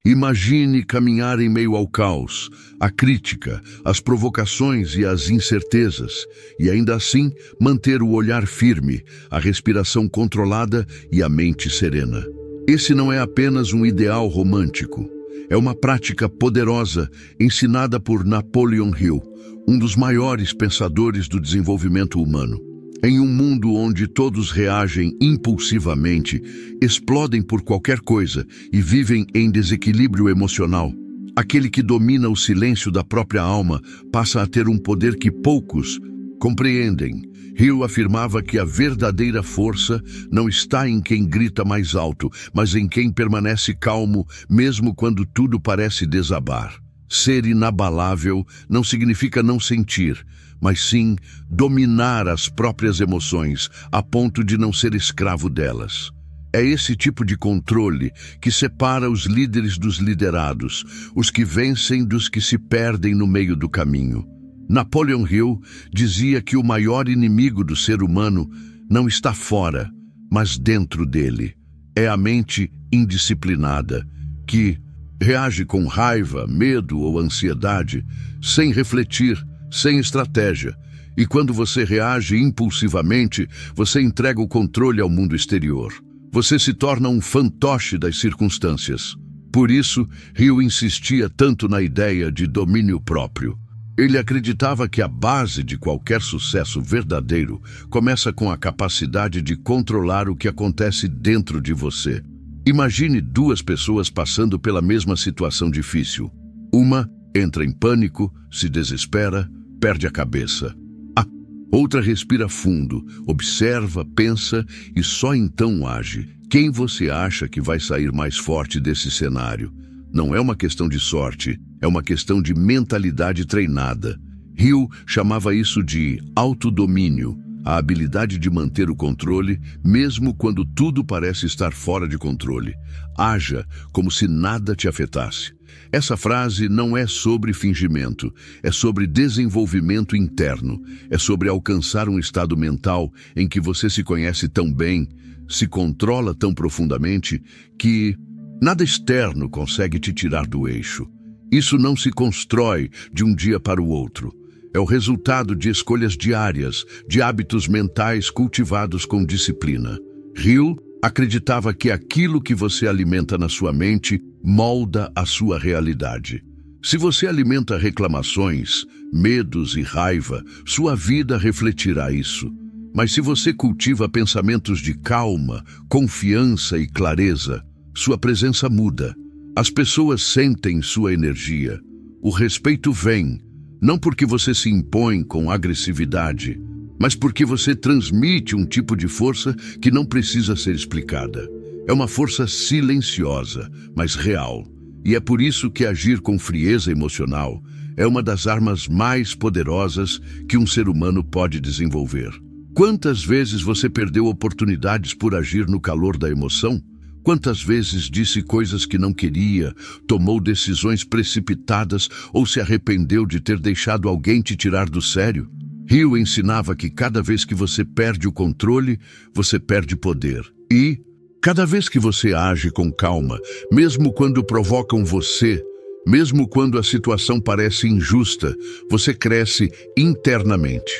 Imagine caminhar em meio ao caos, à crítica, às provocações e às incertezas, e ainda assim manter o olhar firme, a respiração controlada e a mente serena. Esse não é apenas um ideal romântico, é uma prática poderosa ensinada por Napoleon Hill, um dos maiores pensadores do desenvolvimento humano. Em um mundo onde todos reagem impulsivamente, explodem por qualquer coisa e vivem em desequilíbrio emocional, aquele que domina o silêncio da própria alma passa a ter um poder que poucos compreendem. Hill afirmava que a verdadeira força não está em quem grita mais alto, mas em quem permanece calmo, mesmo quando tudo parece desabar. Ser inabalável não significa não sentir, mas sim dominar as próprias emoções, a ponto de não ser escravo delas. É esse tipo de controle que separa os líderes dos liderados, os que vencem dos que se perdem no meio do caminho. Napoleon Hill dizia que o maior inimigo do ser humano não está fora, mas dentro dele. É a mente indisciplinada, que reage com raiva, medo ou ansiedade, sem refletir, sem estratégia. E quando você reage impulsivamente, você entrega o controle ao mundo exterior. Você se torna um fantoche das circunstâncias. Por isso, Hill insistia tanto na ideia de domínio próprio. Ele acreditava que a base de qualquer sucesso verdadeiro começa com a capacidade de controlar o que acontece dentro de você. Imagine duas pessoas passando pela mesma situação difícil. Uma entra em pânico, se desespera, perde a cabeça. A outra respira fundo, observa, pensa e só então age. Quem você acha que vai sair mais forte desse cenário? Não é uma questão de sorte, é uma questão de mentalidade treinada. Hill chamava isso de autodomínio, a habilidade de manter o controle, mesmo quando tudo parece estar fora de controle. Haja como se nada te afetasse. Essa frase não é sobre fingimento, é sobre desenvolvimento interno, é sobre alcançar um estado mental em que você se conhece tão bem, se controla tão profundamente, que nada externo consegue te tirar do eixo. Isso não se constrói de um dia para o outro. É o resultado de escolhas diárias, de hábitos mentais cultivados com disciplina. Hill acreditava que aquilo que você alimenta na sua mente molda a sua realidade. Se você alimenta reclamações, medos e raiva, sua vida refletirá isso. Mas se você cultiva pensamentos de calma, confiança e clareza, sua presença muda. As pessoas sentem sua energia. O respeito vem, não porque você se impõe com agressividade, mas porque você transmite um tipo de força que não precisa ser explicada. É uma força silenciosa, mas real. E é por isso que agir com frieza emocional é uma das armas mais poderosas que um ser humano pode desenvolver. Quantas vezes você perdeu oportunidades por agir no calor da emoção? Quantas vezes disse coisas que não queria, tomou decisões precipitadas ou se arrependeu de ter deixado alguém te tirar do sério? Hill ensinava que cada vez que você perde o controle, você perde poder. E, cada vez que você age com calma, mesmo quando provocam você, mesmo quando a situação parece injusta, você cresce internamente.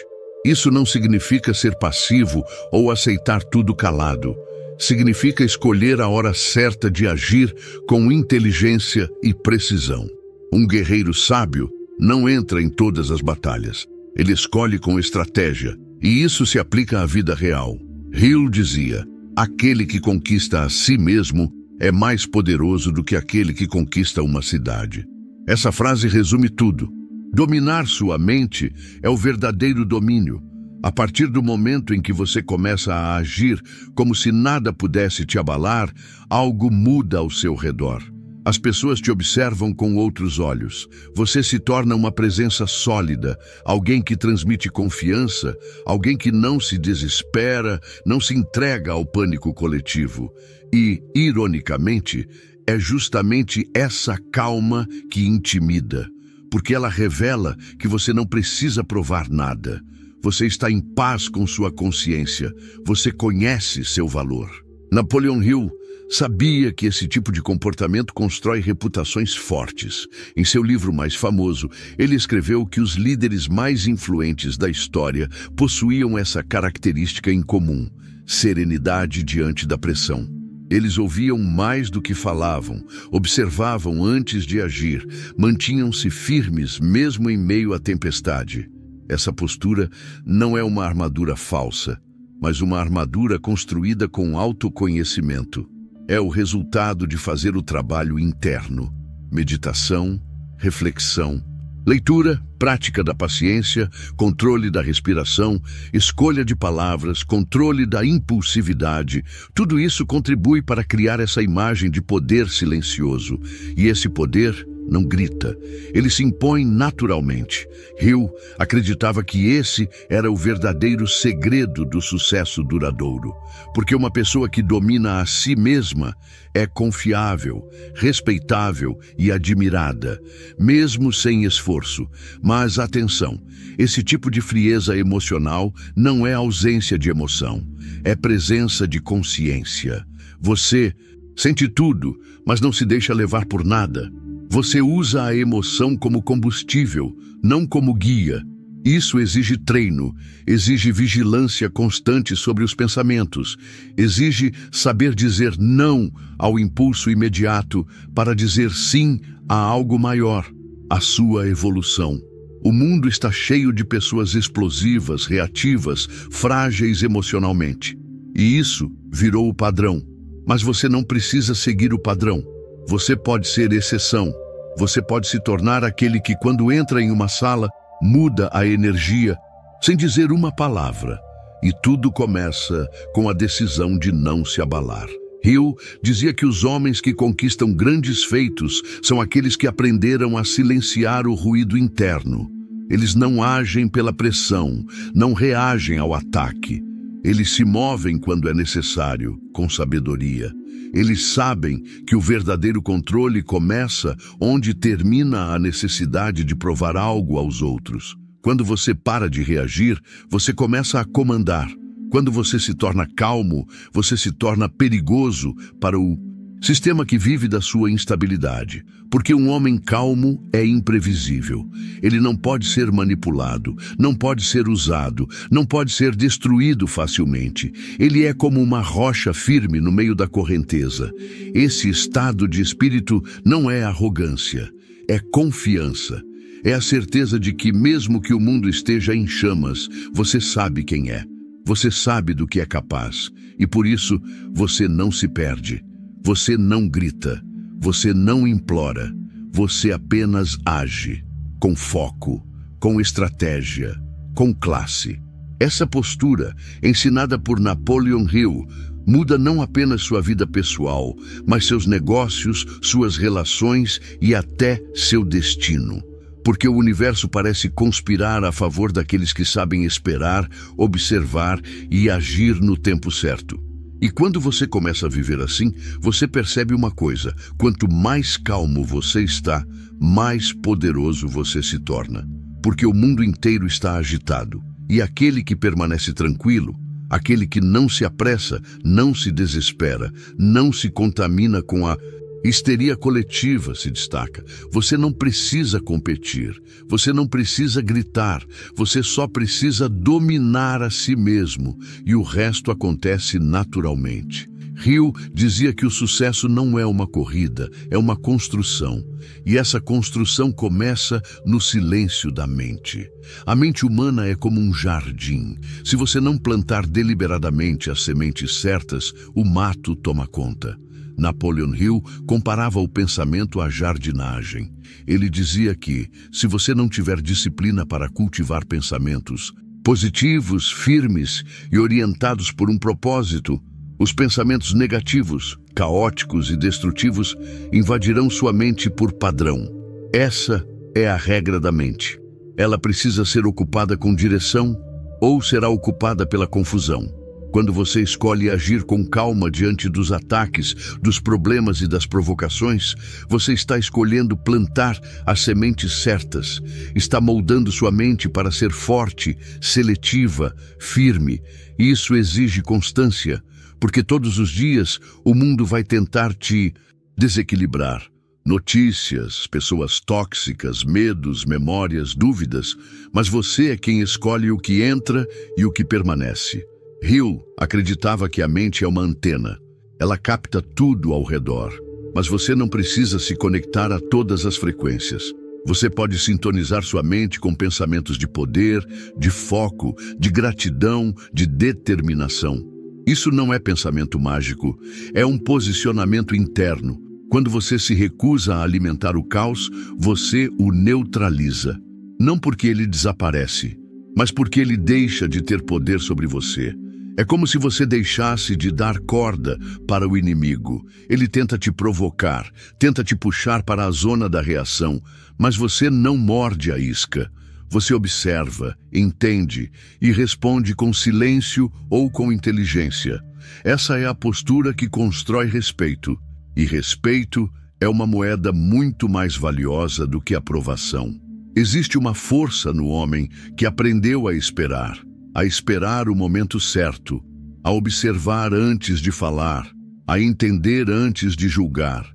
Isso não significa ser passivo ou aceitar tudo calado. Significa escolher a hora certa de agir com inteligência e precisão. Um guerreiro sábio não entra em todas as batalhas. Ele escolhe com estratégia, e isso se aplica à vida real. Hill dizia: aquele que conquista a si mesmo é mais poderoso do que aquele que conquista uma cidade. Essa frase resume tudo. Dominar sua mente é o verdadeiro domínio. A partir do momento em que você começa a agir como se nada pudesse te abalar, algo muda ao seu redor. As pessoas te observam com outros olhos. Você se torna uma presença sólida, alguém que transmite confiança, alguém que não se desespera, não se entrega ao pânico coletivo. E, ironicamente, é justamente essa calma que intimida, porque ela revela que você não precisa provar nada. Você está em paz com sua consciência. Você conhece seu valor. Napoleon Hill sabia que esse tipo de comportamento constrói reputações fortes. Em seu livro mais famoso, ele escreveu que os líderes mais influentes da história possuíam essa característica em comum: serenidade diante da pressão. Eles ouviam mais do que falavam, observavam antes de agir, mantinham-se firmes mesmo em meio à tempestade. Essa postura não é uma armadura falsa, mas uma armadura construída com autoconhecimento. É o resultado de fazer o trabalho interno: meditação, reflexão, leitura, prática da paciência, controle da respiração, escolha de palavras, controle da impulsividade. Tudo isso contribui para criar essa imagem de poder silencioso. E esse poder não grita, ele se impõe naturalmente. Hill acreditava que esse era o verdadeiro segredo do sucesso duradouro, porque uma pessoa que domina a si mesma é confiável, respeitável e admirada, mesmo sem esforço. Mas atenção, esse tipo de frieza emocional não é ausência de emoção, é presença de consciência. Você sente tudo, mas não se deixa levar por nada. Você usa a emoção como combustível, não como guia. Isso exige treino, exige vigilância constante sobre os pensamentos, exige saber dizer não ao impulso imediato para dizer sim a algo maior, a sua evolução. O mundo está cheio de pessoas explosivas, reativas, frágeis emocionalmente. E isso virou o padrão. Mas você não precisa seguir o padrão. Você pode ser exceção. Você pode se tornar aquele que, quando entra em uma sala, muda a energia, sem dizer uma palavra. E tudo começa com a decisão de não se abalar. Hill dizia que os homens que conquistam grandes feitos são aqueles que aprenderam a silenciar o ruído interno. Eles não agem pela pressão, não reagem ao ataque. Eles se movem quando é necessário, com sabedoria. Eles sabem que o verdadeiro controle começa onde termina a necessidade de provar algo aos outros. Quando você para de reagir, você começa a comandar. Quando você se torna calmo, você se torna perigoso para o sistema que vive da sua instabilidade. Porque um homem calmo é imprevisível. Ele não pode ser manipulado, não pode ser usado, não pode ser destruído facilmente. Ele é como uma rocha firme no meio da correnteza. Esse estado de espírito não é arrogância, é confiança. É a certeza de que, mesmo que o mundo esteja em chamas, você sabe quem é. Você sabe do que é capaz. E por isso, você não se perde. Você não grita. Você não implora. Você apenas age. Com foco, com estratégia, com classe. Essa postura, ensinada por Napoleon Hill, muda não apenas sua vida pessoal, mas seus negócios, suas relações e até seu destino. Porque o universo parece conspirar a favor daqueles que sabem esperar, observar e agir no tempo certo. E quando você começa a viver assim, você percebe uma coisa: quanto mais calmo você está, mais poderoso você se torna. Porque o mundo inteiro está agitado. E aquele que permanece tranquilo, aquele que não se apressa, não se desespera, não se contamina com a histeria coletiva, se destaca. Você não precisa competir, você não precisa gritar, você só precisa dominar a si mesmo e o resto acontece naturalmente. Hill dizia que o sucesso não é uma corrida, é uma construção. E essa construção começa no silêncio da mente. A mente humana é como um jardim. Se você não plantar deliberadamente as sementes certas, o mato toma conta. Napoleon Hill comparava o pensamento à jardinagem. Ele dizia que, se você não tiver disciplina para cultivar pensamentos positivos, firmes e orientados por um propósito, os pensamentos negativos, caóticos e destrutivos invadirão sua mente por padrão. Essa é a regra da mente. Ela precisa ser ocupada com direção ou será ocupada pela confusão. Quando você escolhe agir com calma diante dos ataques, dos problemas e das provocações, você está escolhendo plantar as sementes certas. Está moldando sua mente para ser forte, seletiva, firme. Isso exige constância, porque todos os dias o mundo vai tentar te desequilibrar. Notícias, pessoas tóxicas, medos, memórias, dúvidas, mas você é quem escolhe o que entra e o que permanece. Hill acreditava que a mente é uma antena. Ela capta tudo ao redor, mas você não precisa se conectar a todas as frequências. Você pode sintonizar sua mente com pensamentos de poder, de foco, de gratidão, de determinação. Isso não é pensamento mágico, é um posicionamento interno. Quando você se recusa a alimentar o caos, você o neutraliza. Não porque ele desaparece, mas porque ele deixa de ter poder sobre você. É como se você deixasse de dar corda para o inimigo. Ele tenta te provocar, tenta te puxar para a zona da reação, mas você não morde a isca. Você observa, entende e responde com silêncio ou com inteligência. Essa é a postura que constrói respeito. E respeito é uma moeda muito mais valiosa do que aprovação. Existe uma força no homem que aprendeu a esperar o momento certo, a observar antes de falar, a entender antes de julgar,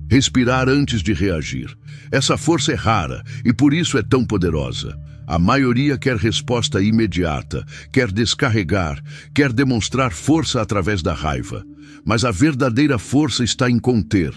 respirar antes de reagir. Essa força é rara e por isso é tão poderosa. A maioria quer resposta imediata, quer descarregar, quer demonstrar força através da raiva. Mas a verdadeira força está em conter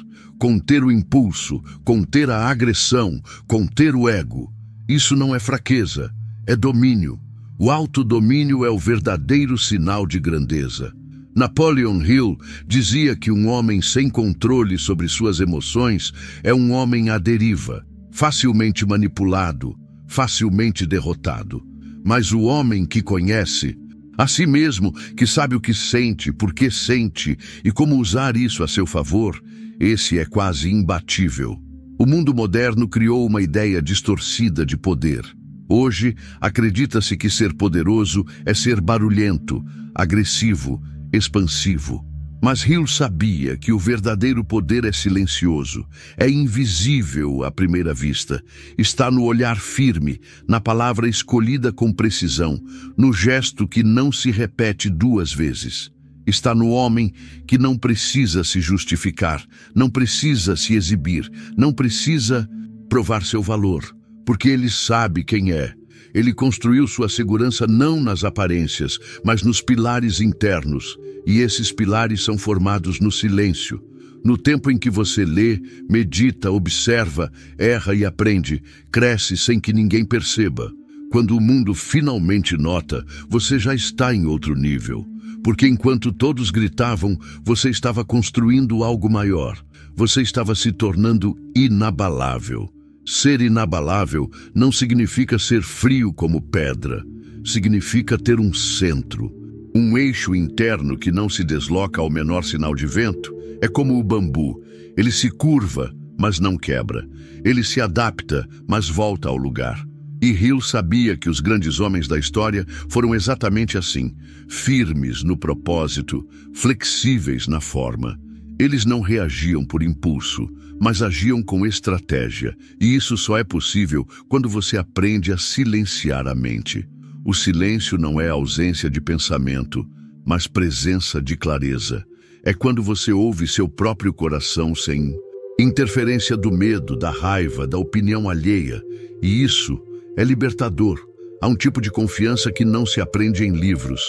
o impulso, conter a agressão, conter o ego. Isso não é fraqueza, é domínio. O autodomínio é o verdadeiro sinal de grandeza. Napoleon Hill dizia que um homem sem controle sobre suas emoções é um homem à deriva, facilmente manipulado, facilmente derrotado. Mas o homem que conhece a si mesmo, que sabe o que sente, por que sente e como usar isso a seu favor, esse é quase imbatível. O mundo moderno criou uma ideia distorcida de poder. Hoje, acredita-se que ser poderoso é ser barulhento, agressivo, expansivo. Mas Hill sabia que o verdadeiro poder é silencioso, é invisível à primeira vista. Está no olhar firme, na palavra escolhida com precisão, no gesto que não se repete duas vezes. Está no homem que não precisa se justificar, não precisa se exibir, não precisa provar seu valor, porque ele sabe quem é. Ele construiu sua segurança não nas aparências, mas nos pilares internos. E esses pilares são formados no silêncio. No tempo em que você lê, medita, observa, erra e aprende, cresce sem que ninguém perceba. Quando o mundo finalmente nota, você já está em outro nível. Porque enquanto todos gritavam, você estava construindo algo maior. Você estava se tornando inabalável. Ser inabalável não significa ser frio como pedra. Significa ter um centro. Um eixo interno que não se desloca ao menor sinal de vento. É como o bambu. Ele se curva, mas não quebra. Ele se adapta, mas volta ao lugar. E Hill sabia que os grandes homens da história foram exatamente assim. Firmes no propósito, flexíveis na forma. Eles não reagiam por impulso, mas agiam com estratégia. E isso só é possível quando você aprende a silenciar a mente. O silêncio não é ausência de pensamento, mas presença de clareza. É quando você ouve seu próprio coração sem interferência do medo, da raiva, da opinião alheia. E isso é libertador. Há um tipo de confiança que não se aprende em livros.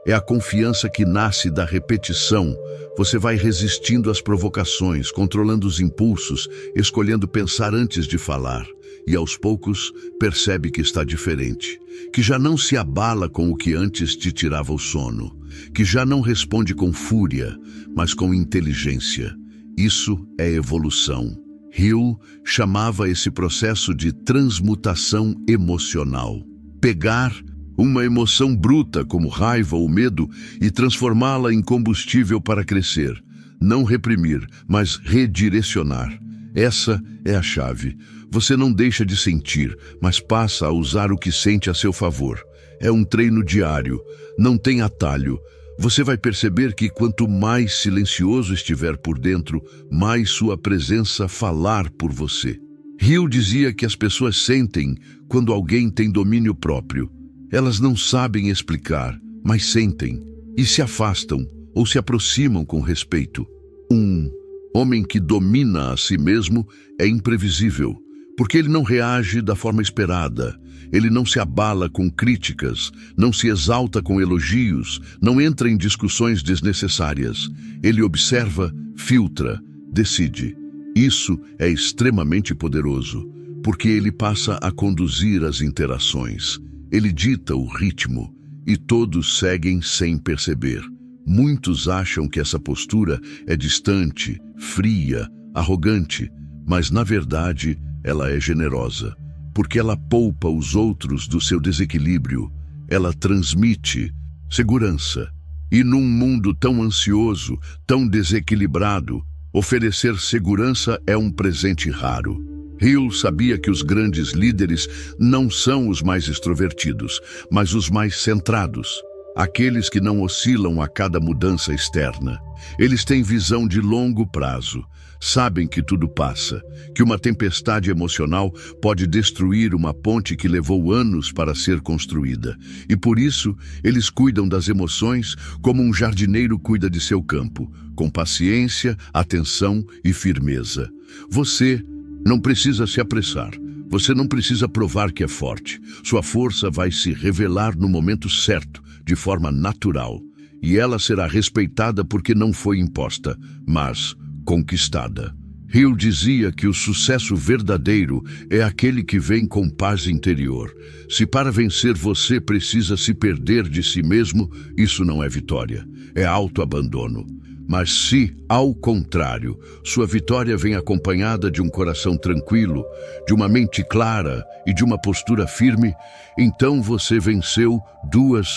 É a confiança que nasce da repetição. Você vai resistindo às provocações, controlando os impulsos, escolhendo pensar antes de falar. E aos poucos percebe que está diferente, que já não se abala com o que antes te tirava o sono, que já não responde com fúria, mas com inteligência. Isso é evolução. Hill chamava esse processo de transmutação emocional. Pegar uma emoção bruta como raiva ou medo e transformá-la em combustível para crescer. Não reprimir, mas redirecionar. Essa é a chave. Você não deixa de sentir, mas passa a usar o que sente a seu favor. É um treino diário, não tem atalho. Você vai perceber que quanto mais silencioso estiver por dentro, mais sua presença falar por você. Hill dizia que as pessoas sentem quando alguém tem domínio próprio. Elas não sabem explicar, mas sentem. e se afastam ou se aproximam com respeito. Um homem que domina a si mesmo é imprevisível, porque ele não reage da forma esperada, ele não se abala com críticas, não se exalta com elogios, não entra em discussões desnecessárias. Ele observa, filtra, decide. Isso é extremamente poderoso, porque ele passa a conduzir as interações. Ele dita o ritmo e todos seguem sem perceber. Muitos acham que essa postura é distante, fria, arrogante, mas na verdade ela é generosa, porque ela poupa os outros do seu desequilíbrio, ela transmite segurança. E num mundo tão ansioso, tão desequilibrado, oferecer segurança é um presente raro. Hill sabia que os grandes líderes não são os mais extrovertidos, mas os mais centrados. Aqueles que não oscilam a cada mudança externa. Eles têm visão de longo prazo. Sabem que tudo passa, que uma tempestade emocional pode destruir uma ponte que levou anos para ser construída. E por isso, eles cuidam das emoções como um jardineiro cuida de seu campo, com paciência, atenção e firmeza. Você não precisa se apressar. Você não precisa provar que é forte. Sua força vai se revelar no momento certo, de forma natural. E ela será respeitada porque não foi imposta, mas conquistada. Hill dizia que o sucesso verdadeiro é aquele que vem com paz interior. Se para vencer você precisa se perder de si mesmo, isso não é vitória, é autoabandono. Mas se, ao contrário, sua vitória vem acompanhada de um coração tranquilo, de uma mente clara e de uma postura firme, então você venceu 2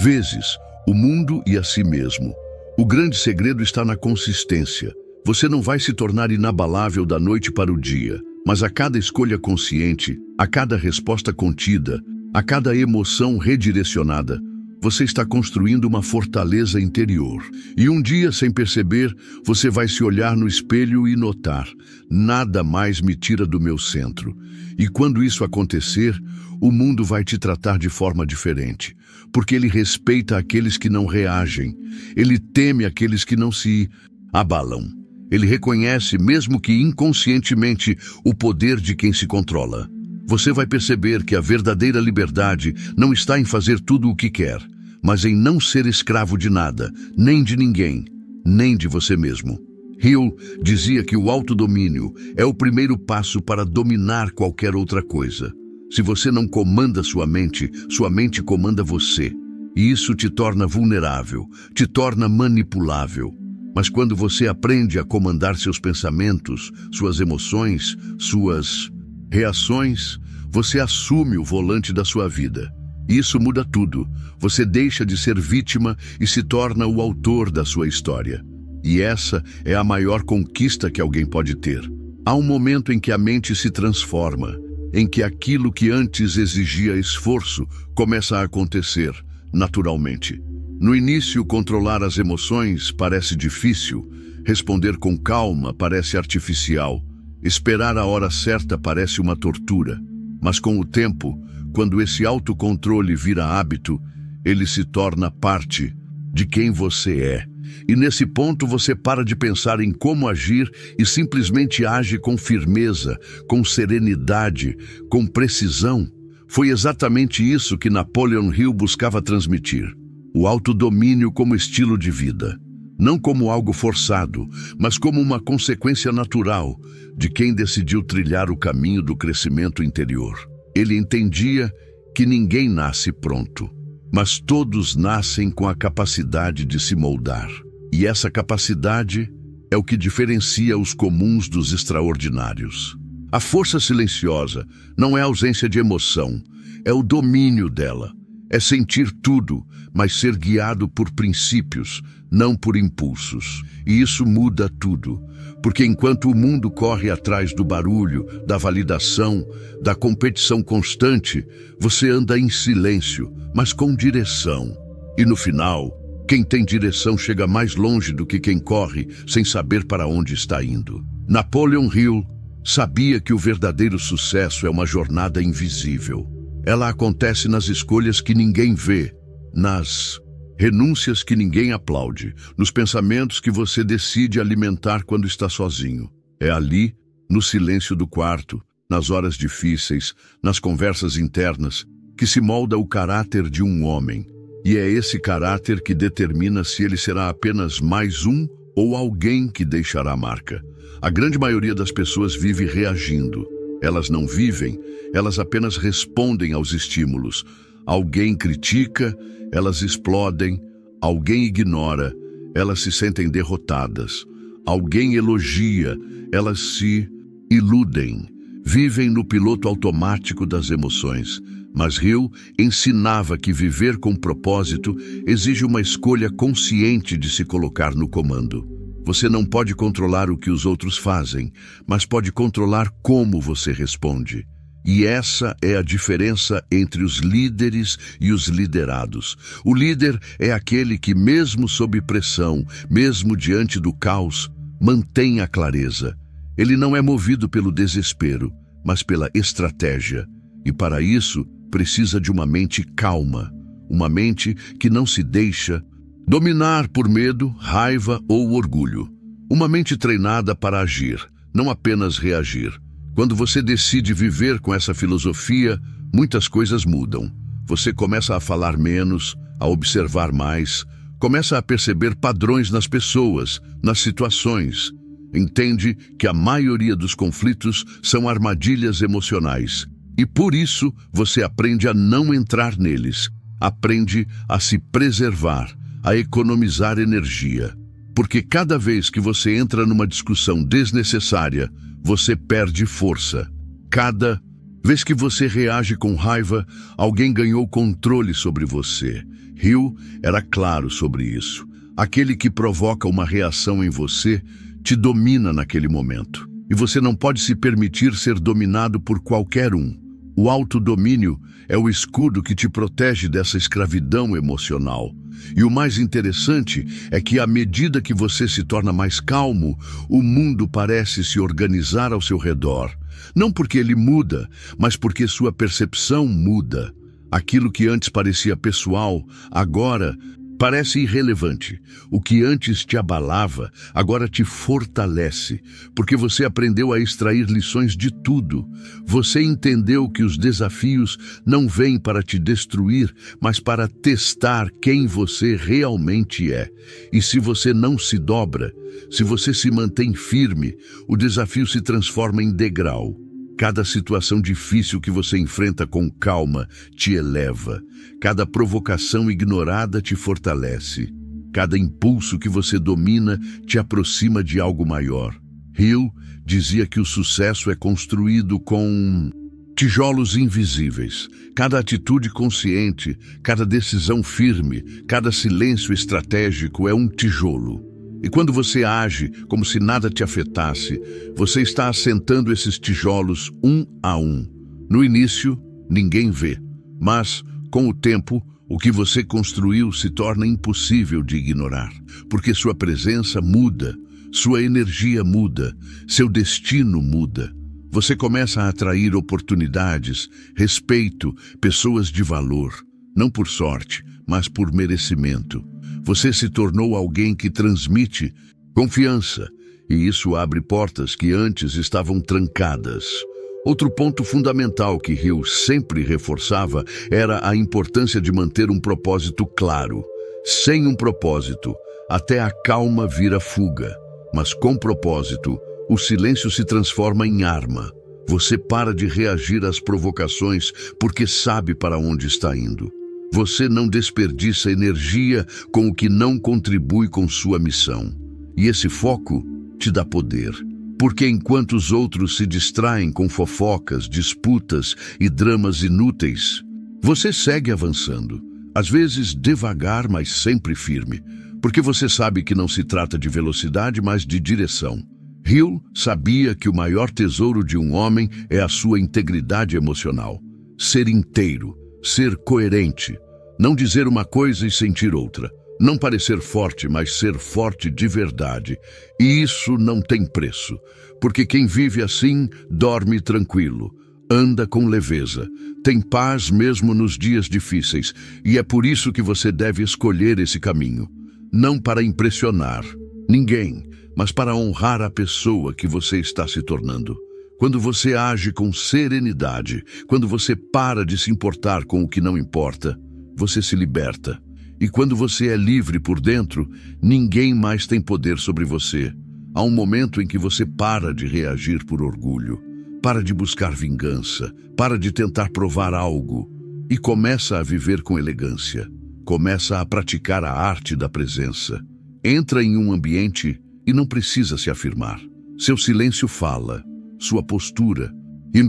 vezes, o mundo e a si mesmo. O grande segredo está na consistência. Você não vai se tornar inabalável da noite para o dia, mas a cada escolha consciente, a cada resposta contida, a cada emoção redirecionada, você está construindo uma fortaleza interior. E um dia, sem perceber, você vai se olhar no espelho e notar: nada mais me tira do meu centro. E quando isso acontecer, o mundo vai te tratar de forma diferente, porque ele respeita aqueles que não reagem, ele teme aqueles que não se abalam. Ele reconhece, mesmo que inconscientemente, o poder de quem se controla. Você vai perceber que a verdadeira liberdade não está em fazer tudo o que quer, mas em não ser escravo de nada, nem de ninguém, nem de você mesmo. Hill dizia que o autodomínio é o primeiro passo para dominar qualquer outra coisa. Se você não comanda sua mente comanda você. E isso te torna vulnerável, te torna manipulável. Mas quando você aprende a comandar seus pensamentos, suas emoções, suas reações, você assume o volante da sua vida. Isso muda tudo. Você deixa de ser vítima e se torna o autor da sua história. E essa é a maior conquista que alguém pode ter. Há um momento em que a mente se transforma, em que aquilo que antes exigia esforço começa a acontecer naturalmente. No início, controlar as emoções parece difícil, responder com calma parece artificial, esperar a hora certa parece uma tortura. Mas com o tempo, quando esse autocontrole vira hábito, ele se torna parte de quem você é. E nesse ponto você para de pensar em como agir e simplesmente age com firmeza, com serenidade, com precisão. Foi exatamente isso que Napoleon Hill buscava transmitir. O autodomínio como estilo de vida. Não como algo forçado, mas como uma consequência natural de quem decidiu trilhar o caminho do crescimento interior. Ele entendia que ninguém nasce pronto, mas todos nascem com a capacidade de se moldar. E essa capacidade é o que diferencia os comuns dos extraordinários. A força silenciosa não é a ausência de emoção, é o domínio dela. É sentir tudo, mas ser guiado por princípios, não por impulsos. E isso muda tudo, porque enquanto o mundo corre atrás do barulho, da validação, da competição constante, você anda em silêncio, mas com direção. E no final, quem tem direção chega mais longe do que quem corre sem saber para onde está indo. Napoleon Hill sabia que o verdadeiro sucesso é uma jornada invisível. Ela acontece nas escolhas que ninguém vê, nas renúncias que ninguém aplaude, nos pensamentos que você decide alimentar quando está sozinho. É ali, no silêncio do quarto, nas horas difíceis, nas conversas internas, que se molda o caráter de um homem. E é esse caráter que determina se ele será apenas mais um ou alguém que deixará marca. A grande maioria das pessoas vive reagindo. Elas não vivem, elas apenas respondem aos estímulos. Alguém critica, elas explodem. Alguém ignora, elas se sentem derrotadas. Alguém elogia, elas se iludem. Vivem no piloto automático das emoções. Mas Hill ensinava que viver com propósito exige uma escolha consciente de se colocar no comando. Você não pode controlar o que os outros fazem, mas pode controlar como você responde. E essa é a diferença entre os líderes e os liderados. O líder é aquele que, mesmo sob pressão, mesmo diante do caos, mantém a clareza. Ele não é movido pelo desespero, mas pela estratégia. E para isso, precisa de uma mente calma, uma mente que não se deixa dominar por medo, raiva ou orgulho. Uma mente treinada para agir, não apenas reagir. Quando você decide viver com essa filosofia, muitas coisas mudam. Você começa a falar menos, a observar mais, começa a perceber padrões nas pessoas, nas situações. Entende que a maioria dos conflitos são armadilhas emocionais. E por isso você aprende a não entrar neles, aprende a se preservar, a economizar energia. Porque cada vez que você entra numa discussão desnecessária, você perde força. Cada vez que você reage com raiva, alguém ganhou controle sobre você. Hill era claro sobre isso. Aquele que provoca uma reação em você te domina naquele momento. E você não pode se permitir ser dominado por qualquer um. O autodomínio é o escudo que te protege dessa escravidão emocional. E o mais interessante é que, à medida que você se torna mais calmo, o mundo parece se organizar ao seu redor. Não porque ele muda, mas porque sua percepção muda. Aquilo que antes parecia pessoal, agora parece irrelevante. O que antes te abalava, agora te fortalece, porque você aprendeu a extrair lições de tudo. Você entendeu que os desafios não vêm para te destruir, mas para testar quem você realmente é. E se você não se dobra, se você se mantém firme, o desafio se transforma em degrau. Cada situação difícil que você enfrenta com calma te eleva. Cada provocação ignorada te fortalece. Cada impulso que você domina te aproxima de algo maior. Hill dizia que o sucesso é construído com tijolos invisíveis. Cada atitude consciente, cada decisão firme, cada silêncio estratégico é um tijolo. E quando você age como se nada te afetasse, você está assentando esses tijolos um a um. No início, ninguém vê, mas, com o tempo, o que você construiu se torna impossível de ignorar, porque sua presença muda, sua energia muda, seu destino muda. Você começa a atrair oportunidades, respeito, pessoas de valor, não por sorte, mas por merecimento. Você se tornou alguém que transmite confiança, e isso abre portas que antes estavam trancadas. Outro ponto fundamental que Hill sempre reforçava era a importância de manter um propósito claro. Sem um propósito, até a calma vira fuga. Mas com propósito, o silêncio se transforma em arma. Você para de reagir às provocações porque sabe para onde está indo. Você não desperdiça energia com o que não contribui com sua missão. E esse foco te dá poder. Porque enquanto os outros se distraem com fofocas, disputas e dramas inúteis, você segue avançando. Às vezes devagar, mas sempre firme. Porque você sabe que não se trata de velocidade, mas de direção. Hill sabia que o maior tesouro de um homem é a sua integridade emocional. Ser inteiro. Ser coerente, não dizer uma coisa e sentir outra, não parecer forte, mas ser forte de verdade. E isso não tem preço, porque quem vive assim dorme tranquilo, anda com leveza, tem paz mesmo nos dias difíceis, e é por isso que você deve escolher esse caminho. Não para impressionar ninguém, mas para honrar a pessoa que você está se tornando. Quando você age com serenidade, quando você para de se importar com o que não importa, você se liberta. E quando você é livre por dentro, ninguém mais tem poder sobre você. Há um momento em que você para de reagir por orgulho, para de buscar vingança, para de tentar provar algo e começa a viver com elegância. Começa a praticar a arte da presença. Entra em um ambiente e não precisa se afirmar. Seu silêncio fala, sua postura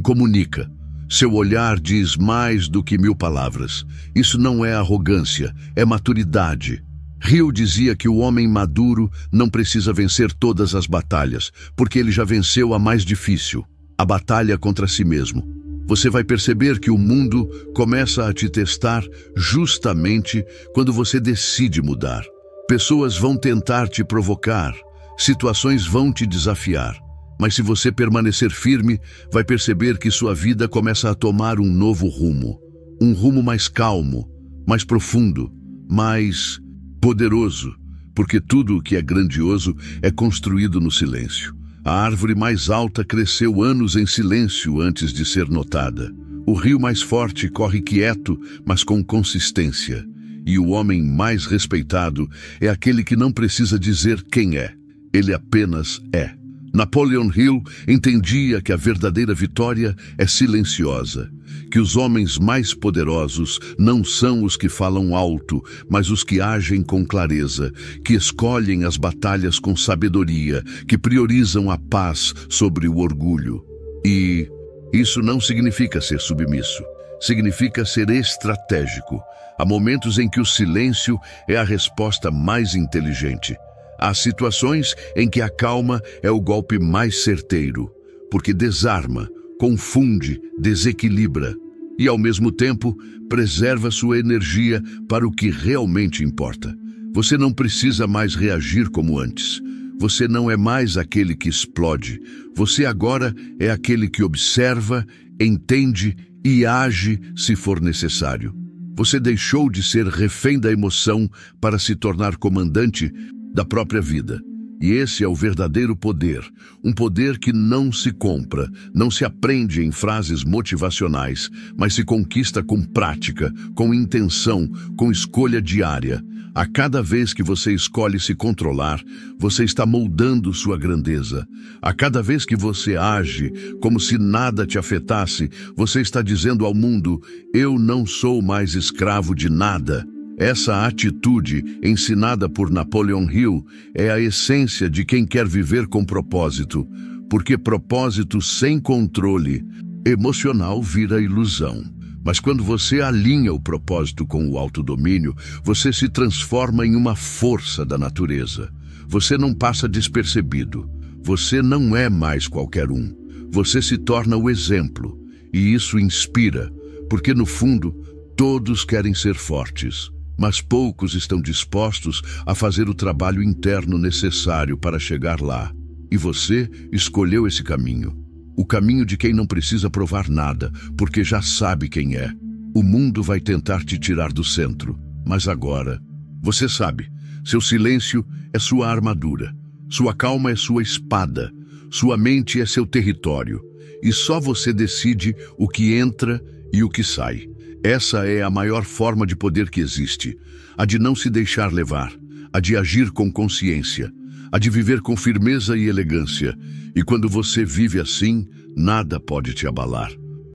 comunica. Seu olhar diz mais do que 1000 palavras. Isso não é arrogância, é maturidade. Hill dizia que o homem maduro não precisa vencer todas as batalhas, porque ele já venceu a mais difícil, a batalha contra si mesmo. Você vai perceber que o mundo começa a te testar justamente quando você decide mudar. Pessoas vão tentar te provocar, situações vão te desafiar. Mas se você permanecer firme, vai perceber que sua vida começa a tomar um novo rumo. Um rumo mais calmo, mais profundo, mais poderoso, porque tudo o que é grandioso é construído no silêncio. A árvore mais alta cresceu anos em silêncio antes de ser notada. O rio mais forte corre quieto, mas com consistência. E o homem mais respeitado é aquele que não precisa dizer quem é. Ele apenas é. Napoleon Hill entendia que a verdadeira vitória é silenciosa, que os homens mais poderosos não são os que falam alto, mas os que agem com clareza, que escolhem as batalhas com sabedoria, que priorizam a paz sobre o orgulho. E isso não significa ser submisso, significa ser estratégico. Há momentos em que o silêncio é a resposta mais inteligente. Há situações em que a calma é o golpe mais certeiro, porque desarma, confunde, desequilibra e, ao mesmo tempo, preserva sua energia para o que realmente importa. Você não precisa mais reagir como antes. Você não é mais aquele que explode. Você agora é aquele que observa, entende e age se for necessário. Você deixou de ser refém da emoção para se tornar comandante da própria vida. E esse é o verdadeiro poder, um poder que não se compra, não se aprende em frases motivacionais, mas se conquista com prática, com intenção, com escolha diária. A cada vez que você escolhe se controlar, você está moldando sua grandeza. A cada vez que você age como se nada te afetasse, você está dizendo ao mundo: eu não sou mais escravo de nada. Essa atitude, ensinada por Napoleon Hill, é a essência de quem quer viver com propósito, porque propósito sem controle emocional vira ilusão. Mas quando você alinha o propósito com o autodomínio, você se transforma em uma força da natureza. Você não passa despercebido. Você não é mais qualquer um. Você se torna o exemplo. E isso inspira, porque no fundo, todos querem ser fortes. Mas poucos estão dispostos a fazer o trabalho interno necessário para chegar lá. E você escolheu esse caminho. O caminho de quem não precisa provar nada, porque já sabe quem é. O mundo vai tentar te tirar do centro. Mas agora, você sabe, seu silêncio é sua armadura. Sua calma é sua espada. Sua mente é seu território. E só você decide o que entra e o que sai. Essa é a maior forma de poder que existe, a de não se deixar levar, a de agir com consciência, a de viver com firmeza e elegância. E quando você vive assim, nada pode te abalar.